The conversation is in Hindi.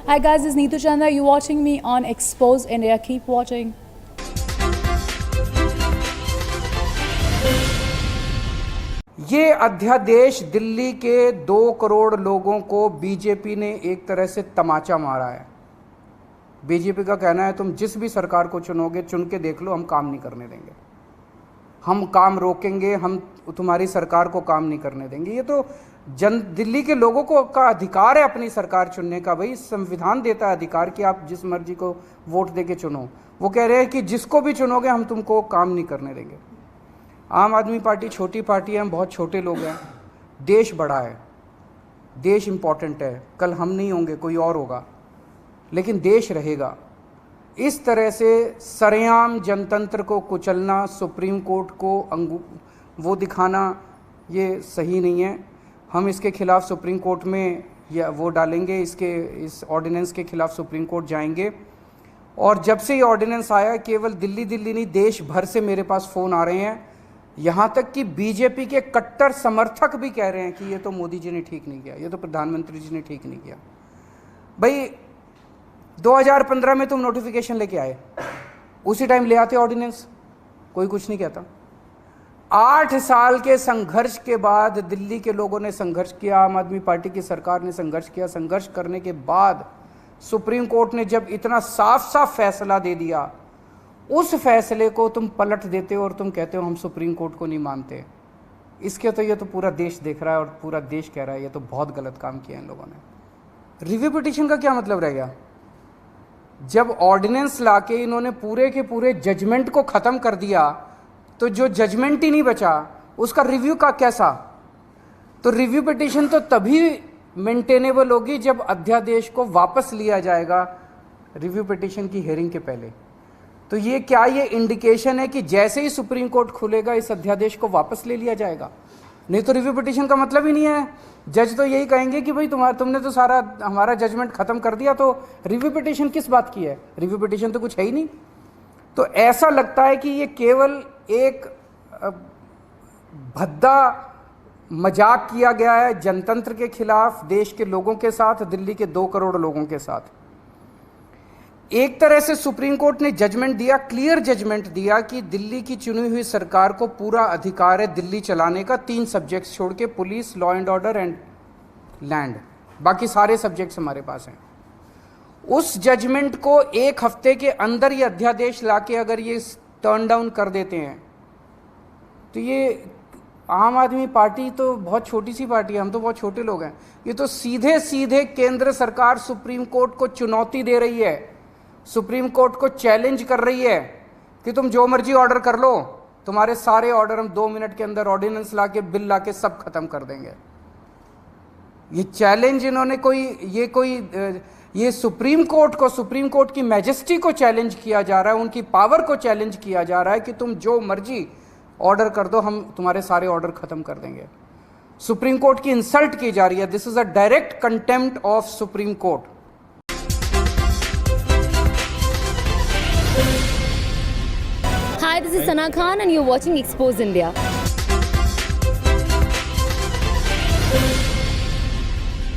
Hi guys, this is Neetu Chandra. You're watching me on Expose India. Keep watching. ये अध्यादेश दिल्ली के 2 करोड़ लोगों को बीजेपी ने एक तरह से तमाचा मारा है। बीजेपी का कहना है तुम जिस भी सरकार को चुनोगे चुन के देख लो, हम काम नहीं करने देंगे, हम काम रोकेंगे, हम तुम्हारी सरकार को काम नहीं करने देंगे। ये तो दिल्ली के लोगों को का अधिकार है अपनी सरकार चुनने का। भाई संविधान देता है अधिकार कि आप जिस मर्जी को वोट दे के चुनो। वो कह रहे हैं कि जिसको भी चुनोगे हम तुमको काम नहीं करने देंगे। आम आदमी पार्टी छोटी पार्टी है, हम बहुत छोटे लोग हैं। देश बड़ा है, देश इम्पॉर्टेंट है। कल हम नहीं होंगे, कोई और होगा, लेकिन देश रहेगा। इस तरह से सरेआम जनतंत्र को कुचलना, सुप्रीम कोर्ट को वो दिखाना, ये सही नहीं है। हम इसके खिलाफ सुप्रीम कोर्ट में या वो डालेंगे, इस ऑर्डिनेंस के खिलाफ सुप्रीम कोर्ट जाएंगे। और जब से ये ऑर्डिनेंस आया, केवल दिल्ली नहीं देश भर से मेरे पास फ़ोन आ रहे हैं। यहाँ तक कि बीजेपी के कट्टर समर्थक भी कह रहे हैं कि ये तो मोदी जी ने ठीक नहीं किया, ये तो प्रधानमंत्री जी ने ठीक नहीं किया। भाई 2015 में तुम नोटिफिकेशन लेके आए, उसी टाइम ले आते ऑर्डिनेंस, कोई कुछ नहीं कहता। 8 साल के संघर्ष के बाद दिल्ली के लोगों ने संघर्ष किया, आम आदमी पार्टी की सरकार ने संघर्ष किया। संघर्ष करने के बाद सुप्रीम कोर्ट ने जब इतना साफ साफ फैसला दे दिया, उस फैसले को तुम पलट देते हो और तुम कहते हो हम सुप्रीम कोर्ट को नहीं मानते। इसके तो ये तो पूरा देश देख रहा है और पूरा देश कह रहा है ये तो बहुत गलत काम किया इन लोगों ने। रिव्यू पिटीशन का क्या मतलब रह गया? जब ऑर्डिनेंस लाके इन्होंने पूरे के पूरे जजमेंट को ख़त्म कर दिया, तो जो जजमेंट ही नहीं बचा उसका रिव्यू का कैसा? तो रिव्यू पिटीशन तो तभी मेंटेनेबल होगी जब अध्यादेश को वापस लिया जाएगा रिव्यू पिटीशन की हियरिंग के पहले। तो ये क्या ये इंडिकेशन है कि जैसे ही सुप्रीम कोर्ट खुलेगा इस अध्यादेश को वापस ले लिया जाएगा? नहीं तो रिव्यू पिटीशन का मतलब ही नहीं है। जज तो यही कहेंगे कि भाई तुमने तो सारा हमारा जजमेंट खत्म कर दिया, तो रिव्यू पिटीशन किस बात की है? रिव्यू पिटीशन तो कुछ है ही नहीं। तो ऐसा लगता है कि ये केवल एक भद्दा मजाक किया गया है जनतंत्र के खिलाफ, देश के लोगों के साथ, दिल्ली के 2 करोड़ लोगों के साथ। एक तरह से सुप्रीम कोर्ट ने जजमेंट दिया, क्लियर जजमेंट दिया कि दिल्ली की चुनी हुई सरकार को पूरा अधिकार है दिल्ली चलाने का, 3 सब्जेक्ट्स छोड़ के, police, law and order and land. बाकी सारे सब्जेक्ट्स हमारे पास हैं। उस जजमेंट को 1 हफ्ते के अंदर ये अध्यादेश लाके अगर ये टर्न डाउन कर देते हैं, तो ये आम आदमी पार्टी तो बहुत छोटी सी पार्टी है, हम तो बहुत छोटे लोग हैं। ये तो सीधे सीधे केंद्र सरकार सुप्रीम कोर्ट को चुनौती दे रही है, सुप्रीम कोर्ट को चैलेंज कर रही है कि तुम जो मर्जी ऑर्डर कर लो, तुम्हारे सारे ऑर्डर हम 2 मिनट के अंदर ऑर्डिनेंस लाके, बिल लाके सब खत्म कर देंगे। ये चैलेंज इन्होंने ये सुप्रीम कोर्ट की मैजेस्टी को चैलेंज किया जा रहा है, उनकी पावर को चैलेंज किया जा रहा है कि तुम जो मर्जी ऑर्डर कर दो, हम तुम्हारे सारे ऑर्डर खत्म कर देंगे। सुप्रीम कोर्ट की इंसल्ट की जा रही है। This is a direct contempt of supreme court. Hi, this is Sana Khan and you're watching Expose India.